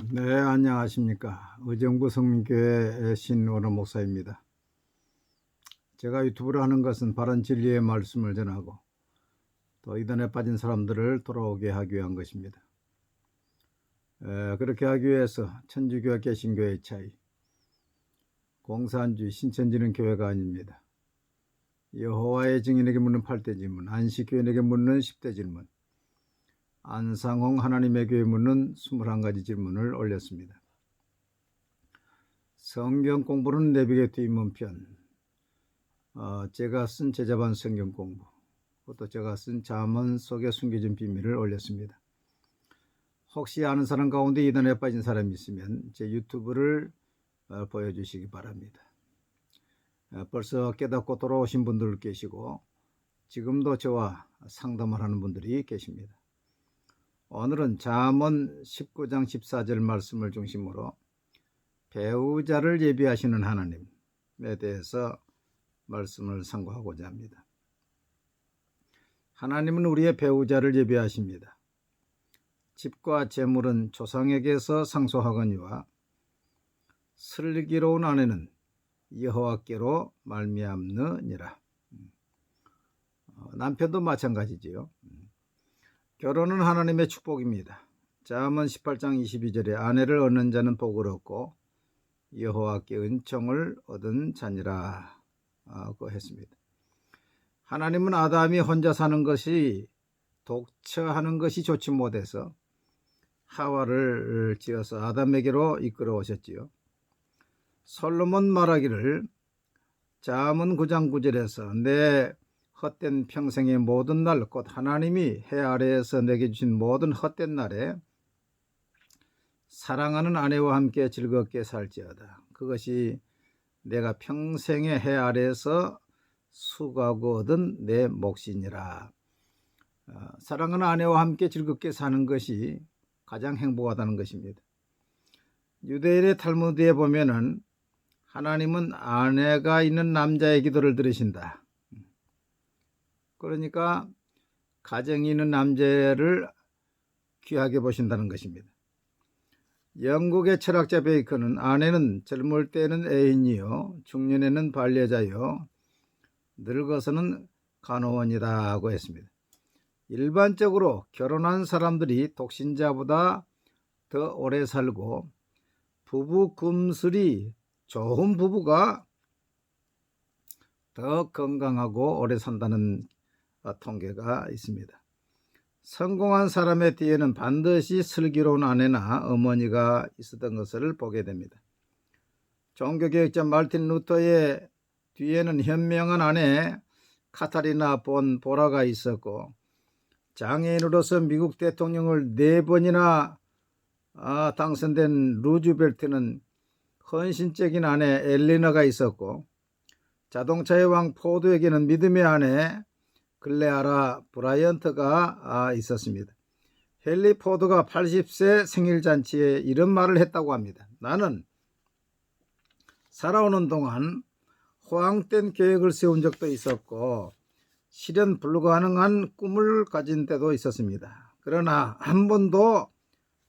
네, 안녕하십니까. 의정부 성민교회 신원호 목사입니다. 제가 유튜브를 하는 것은 바른 진리의 말씀을 전하고 또 이단에 빠진 사람들을 돌아오게 하기 위한 것입니다. 그렇게 하기 위해서 천주교와 개신교의 차이, 공산주의, 신천지는 교회가 아닙니다. 여호와의 증인에게 묻는 8대 질문, 안식교인에게 묻는 10대 질문, 안상홍 하나님의 교회 묻는 21가지 질문을 올렸습니다. 성경 공부는 내비게이터 입문편, 제가 쓴 제자반 성경 공부, 또 제가 쓴 잠언 속에 숨겨진 비밀을 올렸습니다. 혹시 아는 사람 가운데 이단에 빠진 사람이 있으면 제 유튜브를 보여주시기 바랍니다. 벌써 깨닫고 돌아오신 분들 계시고 지금도 저와 상담을 하는 분들이 계십니다. 오늘은 잠언 19장 14절 말씀을 중심으로 배우자를 예비하시는 하나님에 대해서 말씀을 상고하고자 합니다. 하나님은 우리의 배우자를 예비하십니다. 집과 재물은 조상에게서 상속하거니와 슬기로운 아내는 여호와께로 말미암느니라. 남편도 마찬가지지요. 결혼은 하나님의 축복입니다. 잠언 18장 22절에 아내를 얻는 자는 복을 얻고 여호와께 은총을 얻은 자니라 고 했습니다. 하나님은 아담이 혼자 사는 것이 독처하는 것이 좋지 못해서 하와를 지어서 아담에게로 이끌어 오셨지요. 솔로몬 말하기를 잠언 9장 9절에서 내 헛된 평생의 모든 날, 곧 하나님이 해 아래에서 내게 주신 모든 헛된 날에 사랑하는 아내와 함께 즐겁게 살지어다. 그것이 내가 평생의 해 아래에서 수고하고 얻은 내 몫이니라. 사랑하는 아내와 함께 즐겁게 사는 것이 가장 행복하다는 것입니다. 유대인의 탈무드에 보면은 하나님은 아내가 있는 남자의 기도를 들으신다. 그러니까 가정이 있는 남자를 귀하게 보신다는 것입니다. 영국의 철학자 베이컨은 아내는 젊을 때는 애인이요 중년에는 반려자요 늙어서는 간호원이다 하고 했습니다. 일반적으로 결혼한 사람들이 독신자보다 더 오래 살고 부부 금슬이 좋은 부부가 더 건강하고 오래 산다는 통계가 있습니다. 성공한 사람의 뒤에는 반드시 슬기로운 아내나 어머니가 있었던 것을 보게 됩니다. 종교개혁자 마르틴 루터의 뒤에는 현명한 아내 카타리나 본 보라가 있었고 장애인으로서 미국 대통령을 4번이나 당선된 루즈벨트는 헌신적인 아내 엘리너가 있었고 자동차의 왕 포드에게는 믿음의 아내 글레아라 브라이언트가 있었습니다. 헨리 포드가 80세 생일잔치에 이런 말을 했다고 합니다. 나는 살아오는 동안 호황된 계획을 세운 적도 있었고 실현 불가능한 꿈을 가진 때도 있었습니다. 그러나 한 번도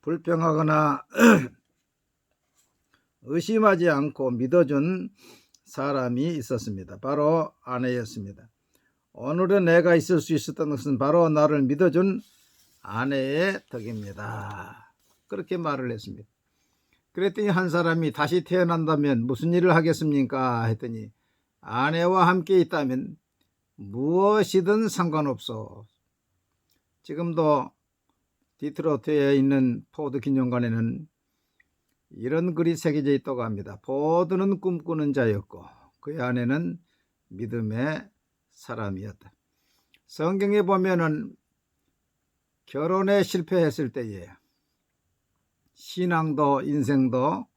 불평하거나 의심하지 않고 믿어준 사람이 있었습니다. 바로 아내였습니다. 오늘의 내가 있을 수 있었던 것은 바로 나를 믿어준 아내의 덕입니다. 그렇게 말을 했습니다. 그랬더니 한 사람이 다시 태어난다면 무슨 일을 하겠습니까? 했더니 아내와 함께 있다면 무엇이든 상관없어. 지금도 디트로트에 있는 포드 기념관에는 이런 글이 새겨져 있다고 합니다. 포드는 꿈꾸는 자였고 그의 아내는 믿음의 사람이었다. 성경에 보면은 결혼에 실패했을 때에 신앙도 인생도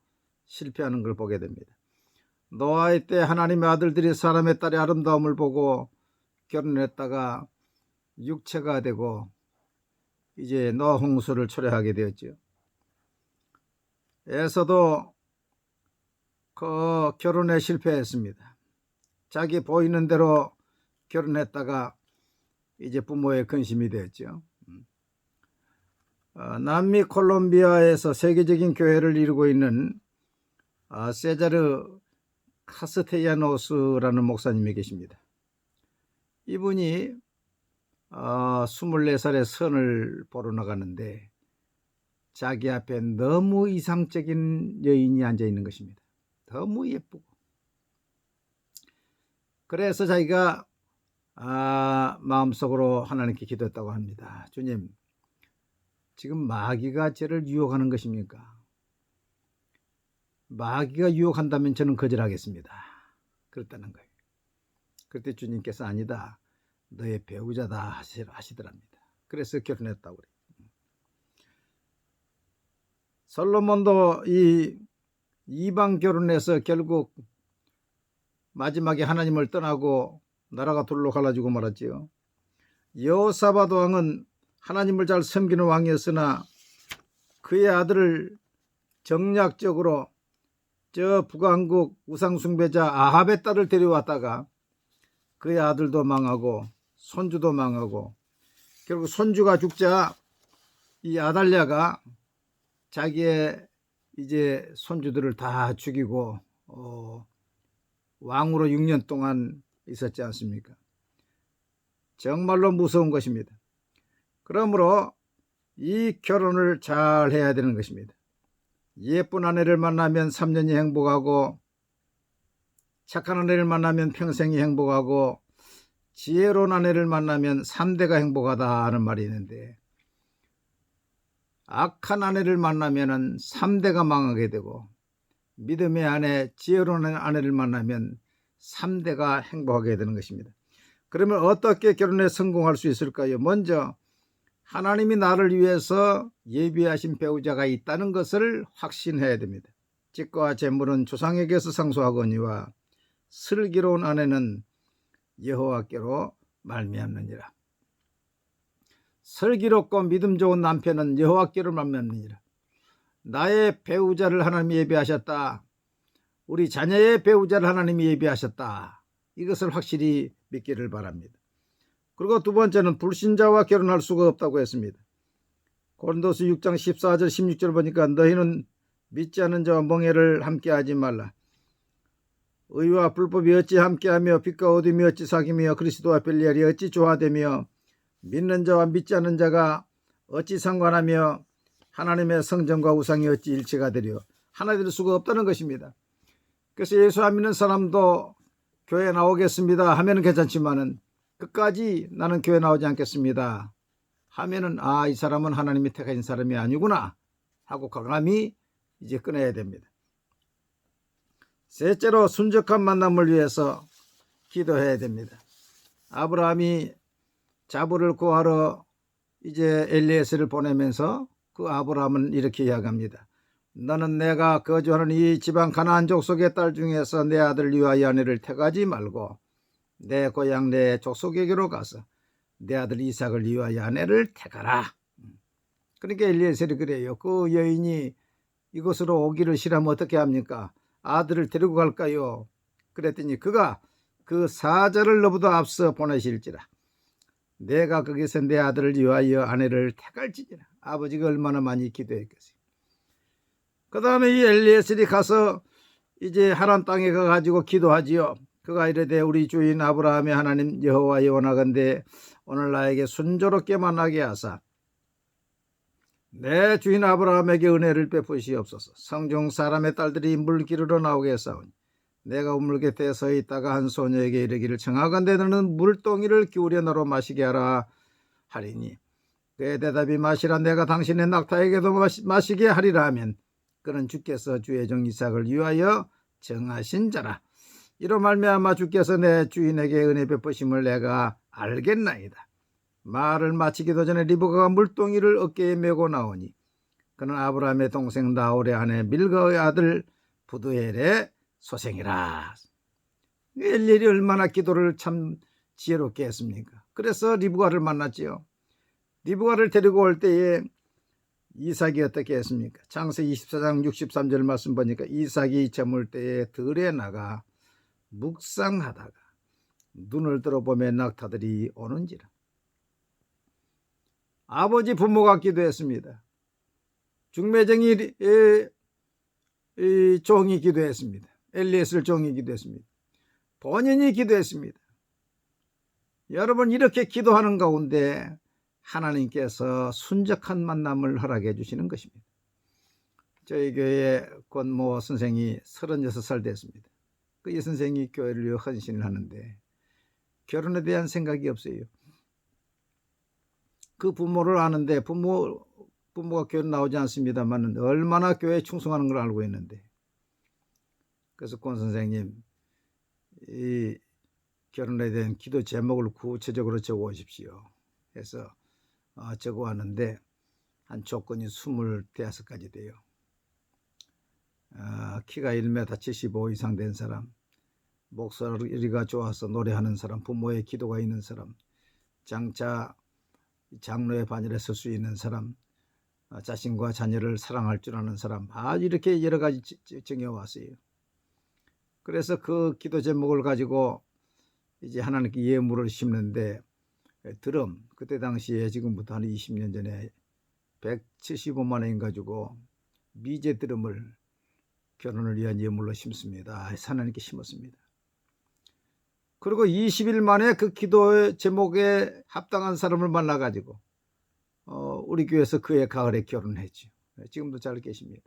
실패하는 걸 보게 됩니다. 노아의 때 하나님의 아들들이 사람의 딸의 아름다움을 보고 결혼했다가 육체가 되고 이제 노아 홍수를 초래하게 되었죠. 에서도 그 결혼에 실패했습니다. 자기 보이는 대로 결혼했다가 이제 부모의 근심이 되었죠. 남미 콜롬비아에서 세계적인 교회를 이루고 있는 세자르 카스테야노스라는 목사님이 계십니다. 이분이 24살에 선을 보러 나가는데 자기 앞에 너무 이상적인 여인이 앉아 있는 것입니다. 너무 예쁘고. 그래서 자기가 마음속으로 하나님께 기도했다고 합니다. 주님, 지금 마귀가 저를 유혹하는 것입니까? 마귀가 유혹한다면 저는 거절하겠습니다. 그랬다는 거예요. 그때 주님께서 아니다, 너의 배우자다 하시더랍니다. 그래서 결혼했다고 그래요. 솔로몬도 이 이방 결혼해서 결국 마지막에 하나님을 떠나고 나라가 둘로 갈라지고 말았지요. 여호사밧 왕은 하나님을 잘 섬기는 왕이었으나 그의 아들을 정략적으로 저 북왕국 우상숭배자 아합의 딸을 데려왔다가 그의 아들도 망하고 손주도 망하고 결국 손주가 죽자 이 아달랴가 자기의 이제 손주들을 다 죽이고 왕으로 6년 동안 있었지 않습니까? 정말로 무서운 것입니다. 그러므로 이 결혼을 잘 해야 되는 것입니다. 예쁜 아내를 만나면 3년이 행복하고 착한 아내를 만나면 평생이 행복하고 지혜로운 아내를 만나면 3대가 행복하다는 말이 있는데 악한 아내를 만나면 3대가 망하게 되고 믿음의 아내, 지혜로운 아내를 만나면 3대가 행복하게 되는 것입니다. 그러면 어떻게 결혼에 성공할 수 있을까요? 먼저 하나님이 나를 위해서 예비하신 배우자가 있다는 것을 확신해야 됩니다. 집과 재물은 조상에게서 상소하거니와 슬기로운 아내는 여호와께로 말미암느니라. 슬기롭고 믿음 좋은 남편은 여호와께로 말미암느니라. 나의 배우자를 하나님이 예비하셨다. 우리 자녀의 배우자를 하나님이 예비하셨다. 이것을 확실히 믿기를 바랍니다. 그리고 두 번째는 불신자와 결혼할 수가 없다고 했습니다. 고린도서 6장 14절 16절 보니까 너희는 믿지 않는 자와 멍에를 함께하지 말라. 의와 불법이 어찌 함께하며 빛과 어둠이 어찌 사귀며 그리스도와 별리하리 어찌 조화되며 믿는 자와 믿지 않는 자가 어찌 상관하며 하나님의 성전과 우상이 어찌 일체가 되려 하나 될 수가 없다는 것입니다. 그래서 예수 안 믿는 사람도 교회 나오겠습니다 하면 괜찮지만은 끝까지 나는 교회 나오지 않겠습니다 하면은 이 사람은 하나님이 택하신 사람이 아니구나 하고 과감히 이제 끊어야 됩니다. 셋째로 순적한 만남을 위해서 기도해야 됩니다. 아브라함이 자부를 구하러 이제 엘리에셀을 보내면서 그 아브라함은 이렇게 이야기합니다. 너는 내가 거주하는 이 지방 가나안 족속의 딸 중에서 내 아들 위하여 아내를 택하지 말고 내 고향 내 족속에게로 가서 내 아들 이삭을 위하여 아내를 택하라. 그러니까 엘리에셀이 그래요. 그 여인이 이곳으로 오기를 싫어하면 어떻게 합니까? 아들을 데리고 갈까요? 그랬더니 그가 그 사자를 너보다 앞서 보내실지라. 내가 거기서 내 아들을 위하여 아내를 택할지니라. 아버지가 얼마나 많이 기도했겠어요. 그 다음에 이 엘리에셀이 가서 이제 하란 땅에 가가지고 기도하지요. 그가 이르되 우리 주인 아브라함의 하나님 여호와여 원하건대 오늘 나에게 순조롭게 만나게 하사 내 주인 아브라함에게 은혜를 베푸시옵소서. 성중 사람의 딸들이 물 기르러 나오게 했사오니 내가 우물 곁에 서 있다가 한 소녀에게 이르기를 청하건대 너는 물동이를 기울여 너로 마시게 하라 하리니 그의 대답이 마시라 내가 당신의 낙타에게도 마시게 하리라 하면 그는 주께서 주의 종 이삭을 위하여 정하신 자라. 이로 말미암아 주께서 내 주인에게 은혜 베푸심을 내가 알겠나이다. 말을 마치기도 전에 리브가가 물동이를 어깨에 메고 나오니 그는 아브라함의 동생 나홀의 아내 밀가의 아들 부두엘의 소생이라. 엘리엘이 얼마나 기도를 참 지혜롭게 했습니까? 그래서 리브가를 만났지요. 리브가를 데리고 올 때에 이삭이 어떻게 했습니까? 창세기 24장 63절 말씀 보니까 이삭이 저물 때에 들에 나가 묵상하다가 눈을 들어보면 낙타들이 오는지라. 아버지 부모가 기도했습니다. 중매쟁이 이 종이 기도했습니다. 엘리에셀 종이 기도했습니다. 본인이 기도했습니다. 여러분, 이렇게 기도하는 가운데 하나님께서 순적한 만남을 허락해 주시는 것입니다. 저희 교회 권모 선생이 36살 됐습니다. 이 선생이 교회를 위해 헌신을 하는데 결혼에 대한 생각이 없어요. 그 부모를 아는데 부모가 교회 나오지 않습니다만 얼마나 교회에 충성하는 걸 알고 있는데, 그래서 권 선생님, 이 결혼에 대한 기도 제목을 구체적으로 적어 오십시오 해서 적어 왔는데 한 조건이 25가지 돼요. 키가 1m 75 이상 된 사람, 목소리가 좋아서 노래하는 사람, 부모의 기도가 있는 사람, 장로의 반열에 설 수 있는 사람, 자신과 자녀를 사랑할 줄 아는 사람, 이렇게 여러 가지 정해왔어요. 그래서 그 기도 제목을 가지고 이제 하나님께 예물을 심는데, 드럼, 그때 당시에 지금부터 한 20년 전에 175만 원 가지고 미제 드럼을 결혼을 위한 예물로 심습니다. 하나님께 심었습니다. 그리고 20일 만에 그 기도의 제목에 합당한 사람을 만나가지고 우리 교회에서 그해 가을에 결혼했죠. 지금도 잘 계십니다.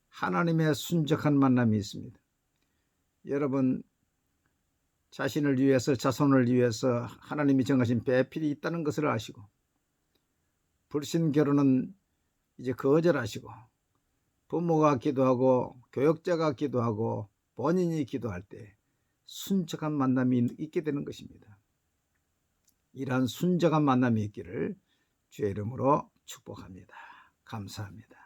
하나님의 순적한 만남이 있습니다. 여러분, 자신을 위해서, 자손을 위해서 하나님이 정하신 배필이 있다는 것을 아시고, 불신 결혼은 이제 거절하시고, 부모가 기도하고 교역자가 기도하고 본인이 기도할 때 순적한 만남이 있게 되는 것입니다. 이러한 순적한 만남이 있기를 주의 이름으로 축복합니다. 감사합니다.